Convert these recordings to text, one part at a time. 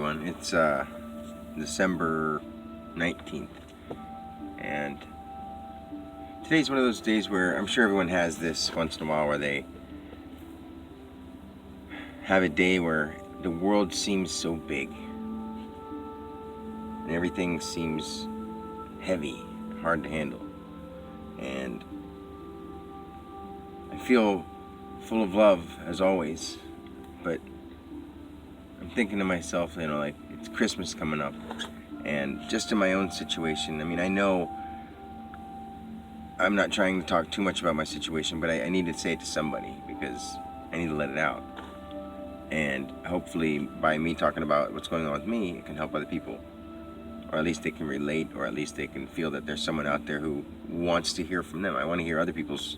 everyone. It's December 19th, and today's one of those days where I'm sure everyone has this once in a while, where they have a day where the world seems so big and everything seems heavy, hard to handle, and I feel full of love as always, but I'm thinking to myself, like, it's Christmas coming up, and just in my own situation, I know I'm not trying to talk too much about my situation, but I need to say it to somebody because I need to let it out. And hopefully by me talking about what's going on with me, it can help other people. Or at least they can relate, or at least they can feel that there's someone out there who wants to hear from them. I want to hear other people's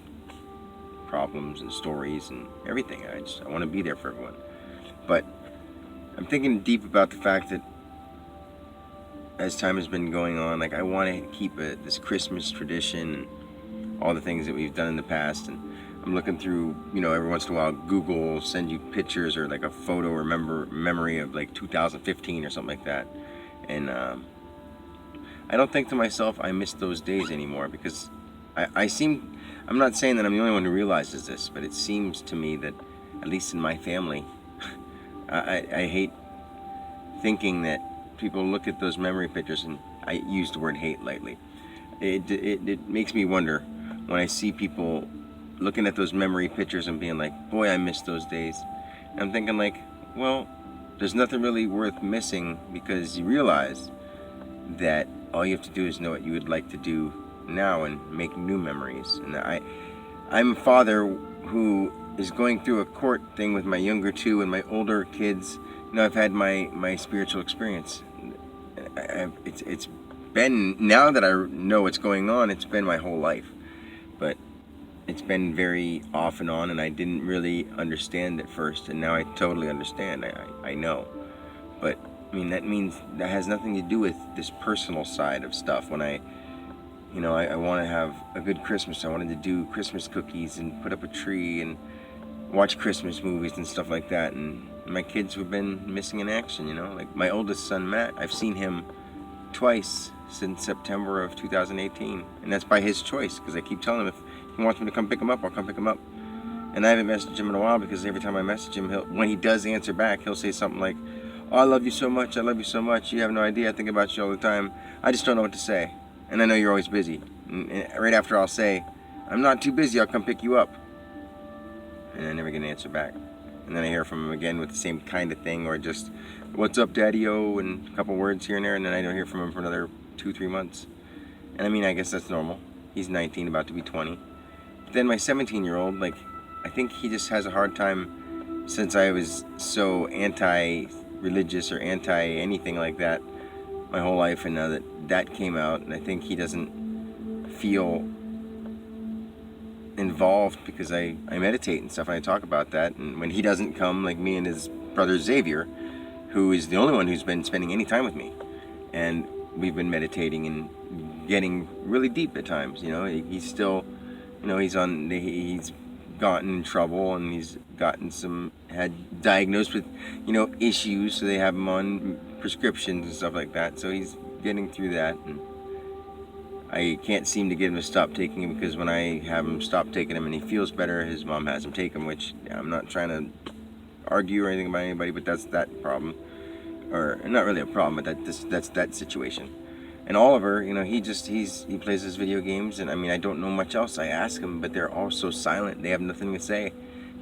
problems and stories and everything. I want to be there for everyone. But I'm thinking deep about the fact that as time has been going on, I want to keep this Christmas tradition and all the things that we've done in the past. And I'm looking through, every once in a while, Google will send you pictures or a photo or memory of 2015 or something like that. And I don't think to myself, I miss those days anymore, because I'm not saying that I'm the only one who realizes this, but it seems to me that, at least in my family, I hate thinking that people look at those memory pictures, and I use the word hate lightly. It makes me wonder when I see people looking at those memory pictures and being like, boy, I miss those days. And I'm thinking well, there's nothing really worth missing, because you realize that all you have to do is know what you would like to do now and make new memories. And I'm a father who is going through a court thing with my younger two and my older kids. I've had my spiritual experience. It's been, now that I know what's going on, it's been my whole life. But it's been very off and on, and I didn't really understand at first, and now I totally understand. I know. But that means that has nothing to do with this personal side of stuff. When I want to have a good Christmas. I wanted to do Christmas cookies and put up a tree and watch Christmas movies and stuff like that. And my kids have been missing in action, Like my oldest son, Matt, I've seen him twice since September of 2018. And that's by his choice, because I keep telling him if he wants me to come pick him up, I'll come pick him up. And I haven't messaged him in a while, because every time I message him, when he does answer back, he'll say something like, oh, I love you so much, I love you so much, you have no idea, I think about you all the time, I just don't know what to say. And I know you're always busy. And right after I'll say, I'm not too busy, I'll come pick you up. And I never get an answer back. And then I hear from him again with the same kind of thing, or just, what's up, Daddy-o, and a couple words here and there, and then I don't hear from him for another 2-3 months. And I guess that's normal. He's 19, about to be 20. But then my 17-year-old, I think he just has a hard time, since I was so anti-religious or anti-anything like that my whole life, and now that came out, and I think he doesn't feel involved because I meditate and stuff, and I talk about that. And when he doesn't come, like me and his brother Xavier, who is the only one who's been spending any time with me, and we've been meditating and getting really deep at times. He's still, he's gotten in trouble, and he's had diagnosed with issues, so they have him on prescriptions and stuff like that, so he's getting through that. And I can't seem to get him to stop taking him, because when I have him stop taking him and he feels better, his mom has him take him, which I'm not trying to argue or anything about anybody, but that's that problem. Or not really a problem, but that's that situation. And Oliver, he plays his video games, and I don't know much else. I ask him, but they're all so silent, they have nothing to say.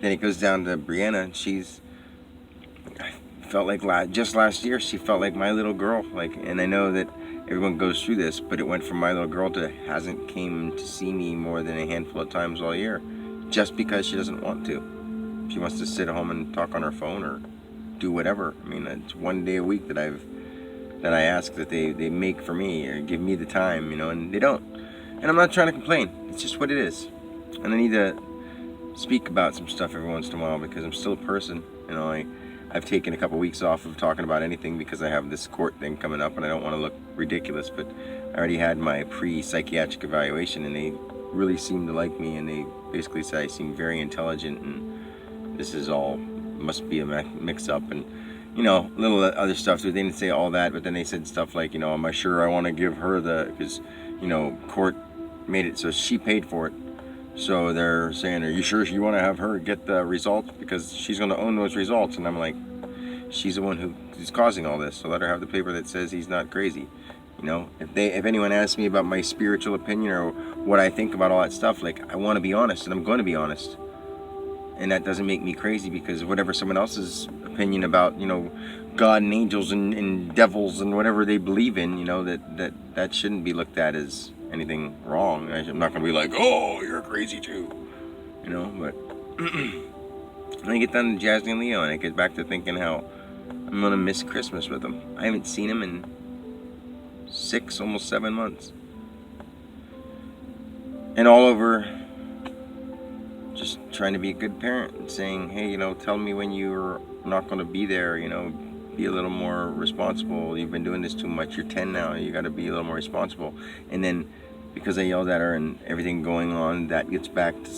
Then it goes down to Brianna, and I felt like just last year, she felt like my little girl. And I know that everyone goes through this, but it went from my little girl to hasn't came to see me more than a handful of times all year, just because she doesn't want to. She wants to sit at home and talk on her phone or do whatever. It's one day a week that I ask that they make for me, or give me the time, and they don't. And I'm not trying to complain. It's just what it is. And I need to speak about some stuff every once in a while, because I'm still a person. I've taken a couple weeks off of talking about anything because I have this court thing coming up, and I don't want to look ridiculous, but I already had my pre-psychiatric evaluation, and they really seemed to like me, and they basically said I seem very intelligent, and this is all must be a mix-up. And you know, little other stuff. So they didn't say all that, but then they said stuff like, you know, am I sure I want to give her the, because, you know, court made it so she paid for it. So they're saying, are you sure you want to have her get the results? Because she's going to own those results. And I'm like, she's the one who's causing all this. So let her have the paper that says he's not crazy. You know, if anyone asks me about my spiritual opinion or what I think about all that stuff, like, I want to be honest, and I'm going to be honest. And that doesn't make me crazy, because whatever someone else's opinion about, you know, God and angels and devils and whatever they believe in, you know, that shouldn't be looked at as anything wrong. I'm not going to be like, oh, you're crazy too, you know. But when I get done with Jasmine and Leo and I get back to thinking how I'm going to miss Christmas with them. I haven't seen them in 6, almost 7 months. And all over just trying to be a good parent and saying, hey, you know, tell me when you're not going to be there, you know, be a little more responsible. You've been doing this too much. You're 10 now. You got to be a little more responsible. And then because I yelled at her and everything going on, that gets back to some